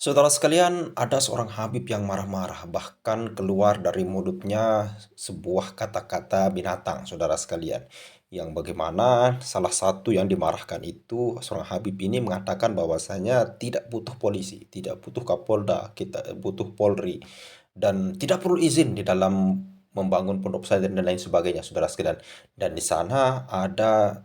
Saudara sekalian, ada seorang Habib yang marah-marah, bahkan keluar dari mulutnya sebuah kata-kata binatang, saudara sekalian. Yang bagaimana salah satu yang dimarahkan itu, seorang Habib ini mengatakan bahwasanya tidak butuh polisi, tidak butuh Kapolda, kita butuh Polri, dan tidak perlu izin di dalam membangun pondok pesantren dan lain sebagainya, saudara sekalian. Dan di sana ada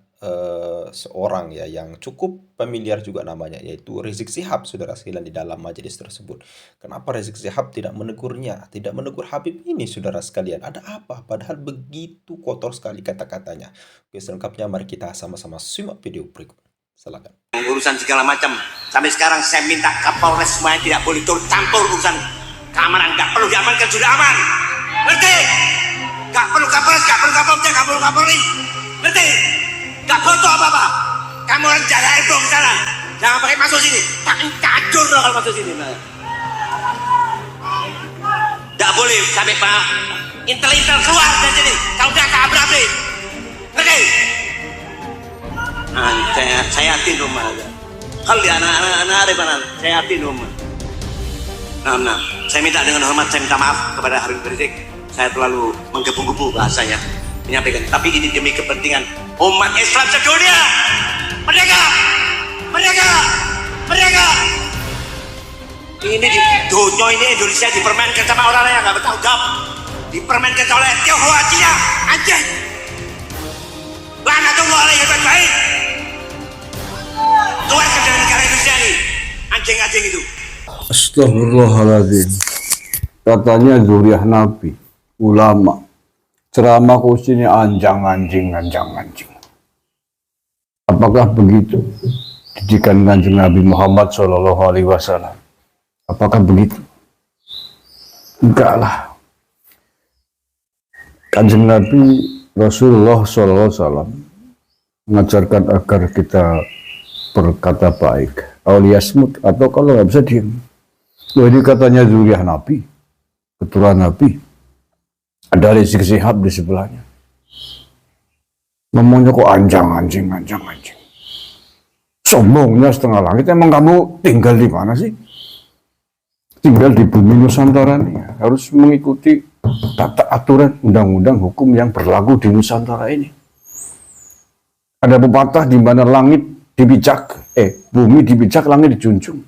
seorang ya yang cukup familiar juga namanya, yaitu Rizik Sihab, saudara sekalian, di dalam majelis tersebut. Kenapa Rizik Sihab tidak menegurnya, tidak menegur Habib ini, saudara sekalian? Ada apa? Padahal begitu kotor sekali kata-katanya. Oke, selengkapnya mari kita sama-sama simak video berikut. Silakan. Urusan segala macam. Sampai sekarang saya minta Kapolres semuanya tidak boleh turut campur urusan keamanan. Nggak perlu diamankan, sudah aman. Ngerti? Nggak perlu Kapolres, nggak perlu Kapolda, nggak perlu Kapolri. Ngerti? Nggak butuh apa-apa. Kamu orang jaga itu ke sana. Jangan pakai masuk sini. Tak kacur loh kalau masuk sini. Nggak boleh sampai Pak intel-intel keluar dari sini. Kalau udah kabrak. Ngerti? Saya yakin rumah aja. Kalau di anak-anak ada mana? Saya yakin rumah. Nah, saya minta dengan hormat, saya minta maaf kepada Habib Rizik. Saya terlalu menggebu-gebu bahasanya menyampaikan. Tapi ini demi kepentingan umat Islam sedunia. Merdeka, merdeka, merdeka. Ini di dunia ini Indonesia dipermainkan sama orang yang nggak bertanggung jawab. Dipermainkan oleh Tionghoa, Cina, anjing. Laknatullah alaihi wa baik. Keluarkan dari negara Indonesia ini anjing-anjing itu. Astagfirullahaladzim. Katanya zuriat Nabi, ulama, ceramah kursinya anjing. Apakah begitu didikan Kanjeng Nabi Muhammad SAW? Apakah begitu? Enggak lah. Kanjeng Nabi Rasulullah SAW mengajarkan agar kita berkata baik, awliyasmut, atau kalau nggak bisa diam. Ini katanya zuriat Nabi, keturunan Nabi, ada Rizik Sihab di sebelahnya. Ngomongnya kok anjing. Sombongnya setengah langit. Emang kamu tinggal di mana sih? Tinggal di bumi Nusantara nih. Harus mengikuti tata aturan undang-undang hukum yang berlaku di Nusantara ini. Ada pepatah di mana bumi dibijak, langit dijunjung.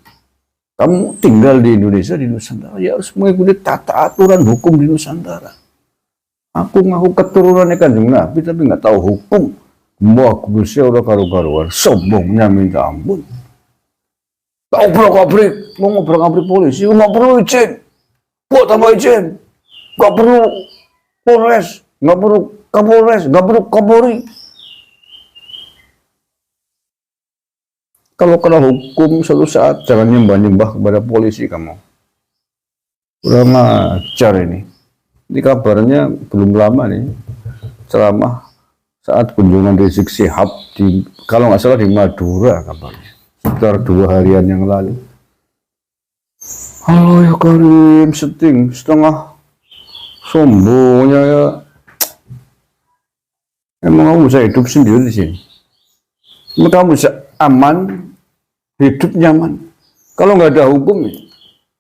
Kamu tinggal di Indonesia, di Nusantara, ya harus mengikuti tata aturan hukum di Nusantara. Aku ngaku keturunannya Kanjeng Nabi, tapi nggak tahu hukum. Mau aku bersih orang karu-karuan, sombongnya minta ampun. Tak obrak-abrik, mau ngobrak-abrik polisi, nggak perlu izin. Buat tambah izin, nggak perlu Polres, nggak perlu Kapolres, nggak perlu Kapolri. Kalau kena hukum suatu saat, jangan nyembah-nyembah kepada polisi kamu. Kurang ajar ini. Ini kabarnya belum lama nih, ceramah saat kunjungan Rizik Sihab di, kalau nggak salah di Madura kabarnya, sekitar 2 harian yang lalu. Halo ya Karim, setengah sombongnya ya. Emang kamu bisa hidup sendiri di sini? Emang kamu bisa aman, hidup nyaman? Kalau nggak ada hukum,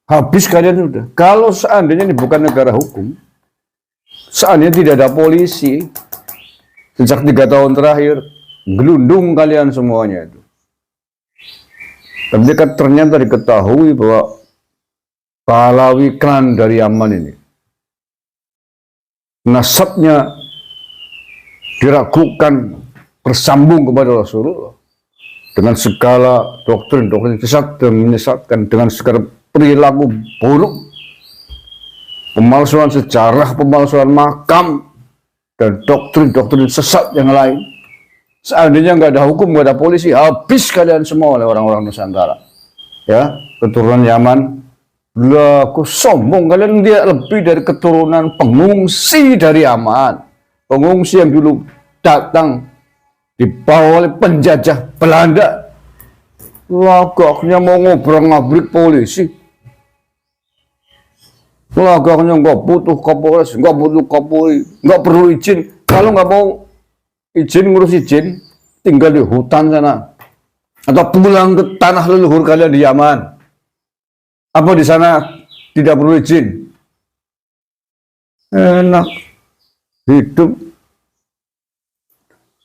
habis kalian sudah. Kalau seandainya ini bukan negara hukum, seandainya tidak ada polisi, sejak 3 tahun terakhir, gelundung kalian semuanya itu. Tapi ternyata diketahui bahwa Pahlawi klan dari Yaman ini, nasabnya diragukan bersambung kepada Rasulullah dengan segala doktrin sesat dan menyesatkan, dengan segala perilaku buruk, pemalsuan sejarah, pemalsuan makam, dan doktrin sesat yang lain. Seandainya nggak ada hukum, nggak ada polisi, habis kalian semua oleh orang-orang Nusantara. Ya, keturunan Yaman. Lah, kok sombong kalian? Dia lebih dari keturunan pengungsi dari Yaman. Pengungsi yang dulu datang dibawa oleh penjajah Belanda. Lagaknya mau ngobrak-ngabrik polisi. Lagaknya nggak butuh Kapolres, nggak butuh Kapolri, nggak perlu izin. Kalau nggak mau izin, ngurus izin, tinggal di hutan sana. Atau pulang ke tanah leluhur kalian di Yaman. Apa di sana tidak perlu izin? Enak hidup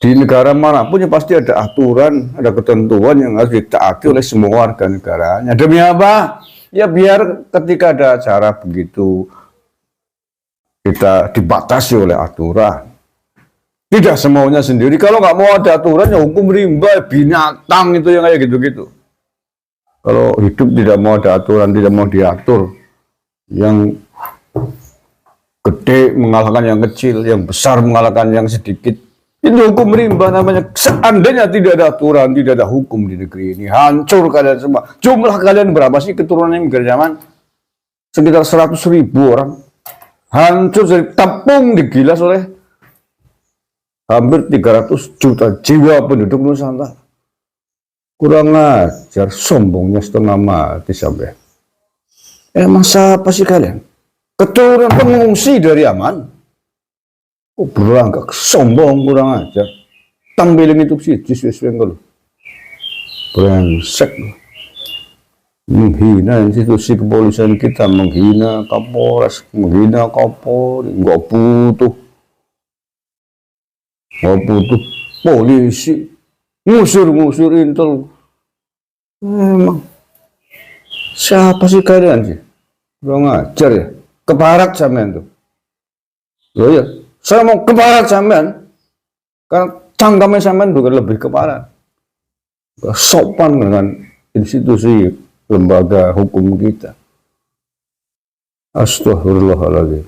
di negara manapun ya pasti ada aturan, ada ketentuan yang harus ditaati oleh semua warga negaranya. Demi apa? Ya biar ketika ada acara begitu kita dibatasi oleh aturan. Tidak semaunya sendiri. Kalau nggak mau ada aturan ya hukum rimba, binatang itu yang kayak gitu-gitu. Kalau hidup tidak mau ada aturan, tidak mau diatur, yang gede mengalahkan yang kecil, yang besar mengalahkan yang sedikit. Itu hukum rimba namanya. Seandainya tidak ada aturan, tidak ada hukum di negeri ini, hancur kalian semua. Jumlah kalian berapa sih keturunan imigran zaman? Sekitar 100.000 orang. Hancur, jadi tepung digilas oleh hampir 300 juta jiwa penduduk Nusantara. Kurang ajar, sombongnya setengah mati sampai. Emang siapa sih kalian? Keturunan pengungsi dari Yaman. Oh, berangkat sombong, kurang ajar. Tampilin itu sih, jis kalau brengsek. Menghina institusi kepolisian kita, menghina Kapolres, menghina Kapolri. Nggak butuh polisi, ngusur intel. Emang siapa sih kalian sih? Kurang ajar ya. Ke barat sampean tuh. Loh ya, saya mau ke barat sampean. Karena cangkemnya sampean bukan lebih ke barat. Sopan dengan institusi lembaga hukum kita. Astagfirullahaladzim.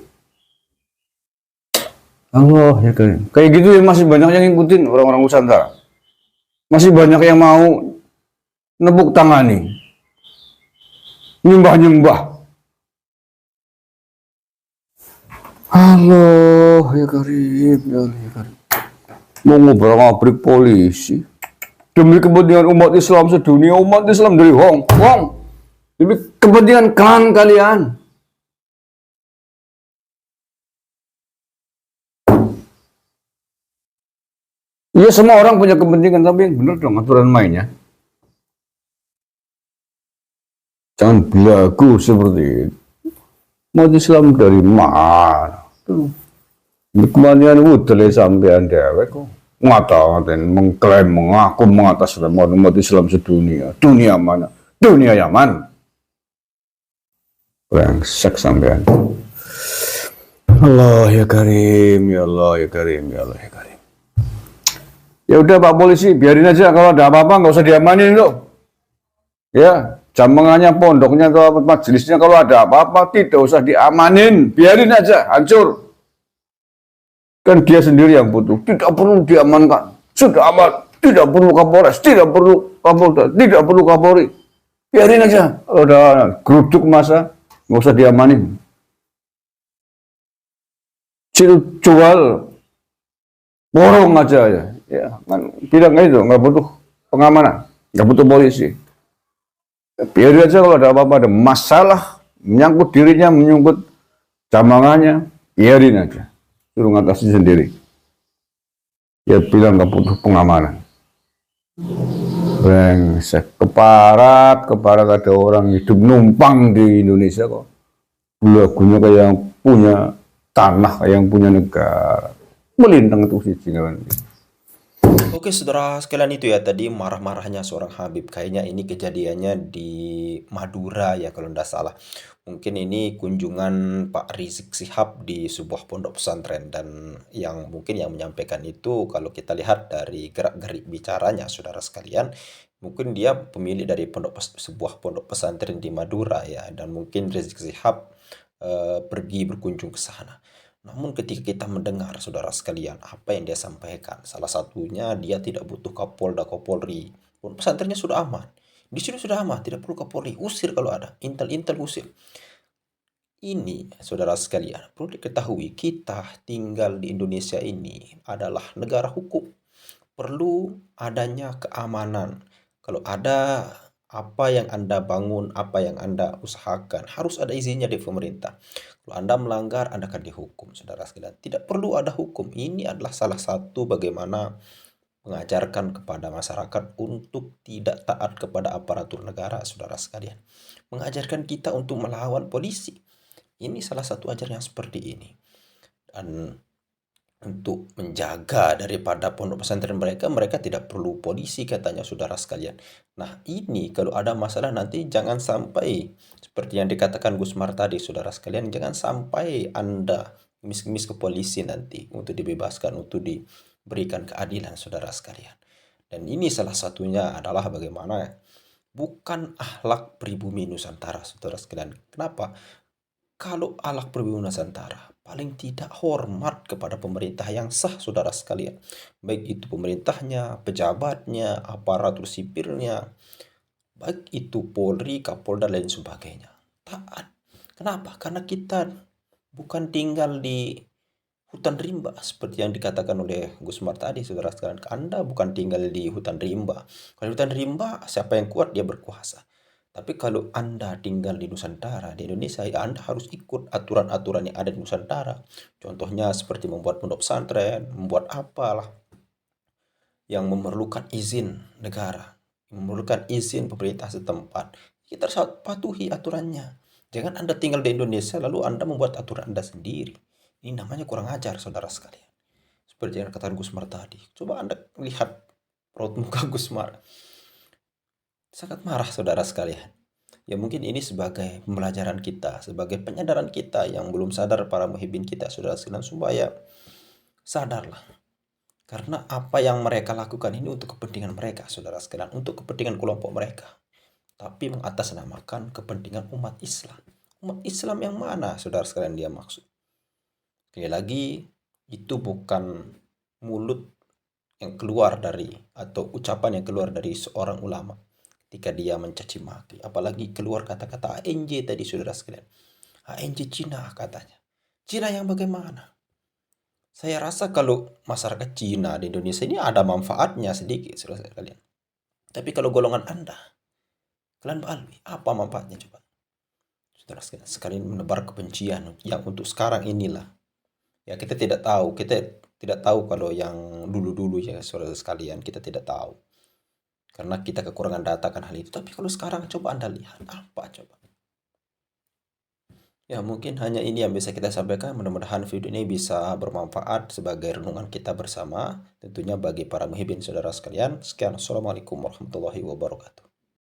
Allah ya kan. Kayak gitu ya masih banyak yang ngikutin orang-orang Nusantara. Masih banyak yang mau nepuk tangani. Nyembah-nyembah. Allah ya Karim, ya Allah ya Karim. Mau ngobrak-ngabrik polisi demi kepentingan umat Islam sedunia, umat Islam dari Hong Kong, demi kepentingan klan kalian. Iya, semua orang punya kepentingan, tapi yang benar dong aturan mainnya. Jangan belagu seperti itu. Umat Islam dari mana? Kemudian udah sampean dewek kok ngata-ngatain, mengklaim, mengaku mengatasnamakan umat Islam sedunia. Dunia mana? Dunia Yaman. Brengsek sampean. Allah ya Karim, ya Allah ya Karim, ya Allah ya Karim. Ya udah Pak Polisi, biarin aja, kalau ada apa-apa nggak usah diamanin loh. Ya, jamangannya, pondoknya atau majelisnya kalau ada apa-apa tidak usah diamanin, biarin aja hancur. Kan dia sendiri yang butuh, tidak perlu diamankan. Sudah aman, tidak perlu Kapolres, tidak perlu Kapolda, tidak perlu Kapolri. Biarin aja. Kalau udah geruduk masa, nggak usah diamanin. Jual borong aja ya. Ya, kan bilang itu nggak butuh pengamanan, nggak butuh polisi. Biarin aja, kalau ada apa-apa, ada masalah menyangkut dirinya, menyangkut jamangannya, biarin aja. Suruh ngatasi sendiri. Ya bilang nggak butuh pengamanan. Brengsek. Keparat ada orang hidup numpang di Indonesia kok. Belagunya kayak yang punya tanah, kayak yang punya negara. Melintang itu sih. Oke, saudara sekalian, itu ya tadi marah-marahnya seorang Habib. Kayaknya ini kejadiannya di Madura ya kalau tidak salah. Mungkin ini kunjungan Pak Rizik Sihab di sebuah pondok pesantren, dan yang mungkin yang menyampaikan itu kalau kita lihat dari gerak-gerik bicaranya, saudara sekalian, mungkin dia pemilik dari sebuah pondok pesantren di Madura ya, dan mungkin Rizik Sihab pergi berkunjung ke sana. Namun ketika kita mendengar, saudara sekalian, apa yang dia sampaikan, salah satunya dia tidak butuh Kapolda, Kapolri. Pondok pesantrennya sudah aman. Di sini sudah aman, tidak perlu Kapolri. Usir kalau ada. Intel usir. Ini, saudara sekalian, perlu diketahui, kita tinggal di Indonesia ini adalah negara hukum. Perlu adanya keamanan. Kalau ada apa yang Anda bangun, apa yang Anda usahakan, harus ada izinnya dari pemerintah. Kalau Anda melanggar, Anda akan dihukum, saudara sekalian. Tidak perlu ada hukum. Ini adalah salah satu bagaimana mengajarkan kepada masyarakat untuk tidak taat kepada aparatur negara, saudara sekalian. Mengajarkan kita untuk melawan polisi. Ini salah satu ajaran yang seperti ini. Dan untuk menjaga daripada pondok pesantren mereka, mereka tidak perlu polisi katanya, saudara sekalian. Nah, ini kalau ada masalah nanti jangan sampai seperti yang dikatakan Gusmar tadi, saudara sekalian, jangan sampai Anda ngemis-ngemis ke polisi nanti untuk dibebaskan, untuk diberikan keadilan, saudara sekalian. Dan ini salah satunya adalah bagaimana bukan akhlak pribumi Nusantara, saudara sekalian. Kenapa? Kalau akhlak pribumi Nusantara, paling tidak hormat kepada pemerintah yang sah, saudara sekalian. Baik itu pemerintahnya, pejabatnya, aparatur sipilnya, baik itu Polri, Kapolda, dan lain sebagainya. Taat. Kenapa? Karena kita bukan tinggal di hutan rimba seperti yang dikatakan oleh Gusmar tadi, saudara sekalian. Anda bukan tinggal di hutan rimba. Kalau hutan rimba, siapa yang kuat dia berkuasa. Tapi kalau Anda tinggal di Nusantara, di Indonesia, ya Anda harus ikut aturan-aturan yang ada di Nusantara. Contohnya seperti membuat pondok pesantren, membuat apalah yang memerlukan izin negara, memerlukan izin pemerintah setempat. Kita harus patuhi aturannya. Jangan Anda tinggal di Indonesia lalu Anda membuat aturan Anda sendiri. Ini namanya kurang ajar, saudara sekalian. Seperti yang kata Gusmar tadi. Coba Anda lihat raut muka Gusmar. Sangat marah, saudara sekalian. Ya mungkin ini sebagai pembelajaran kita, sebagai penyadaran kita yang belum sadar, para muhibbin kita, saudara sekalian, supaya sadarlah. Karena apa yang mereka lakukan ini untuk kepentingan mereka, saudara sekalian, untuk kepentingan kelompok mereka. Tapi mengatasnamakan kepentingan umat Islam. Umat Islam yang mana, saudara sekalian, dia maksud? Sekali lagi, itu bukan mulut yang keluar dari, atau ucapan yang keluar dari seorang ulama ketika dia mencaci maki. Apalagi keluar kata-kata ANJ tadi, saudara sekalian. ANJ Cina katanya. Cina yang bagaimana? Saya rasa kalau masyarakat Cina di Indonesia ini ada manfaatnya sedikit, saudara sekalian. Tapi kalau golongan Anda, kalian balwi, apa manfaatnya coba? Saudara sekalian menebar kebencian yang untuk sekarang inilah. Ya kita tidak tahu kalau yang dulu-dulu ya, saudara sekalian, kita tidak tahu. Karena kita kekurangan data kan hal itu. Tapi kalau sekarang coba Anda lihat, apa coba? Ya mungkin hanya ini yang bisa kita sampaikan. Mudah-mudahan video ini bisa bermanfaat sebagai renungan kita bersama. Tentunya bagi para muhibbin saudara sekalian. Sekian. Assalamualaikum warahmatullahi wabarakatuh.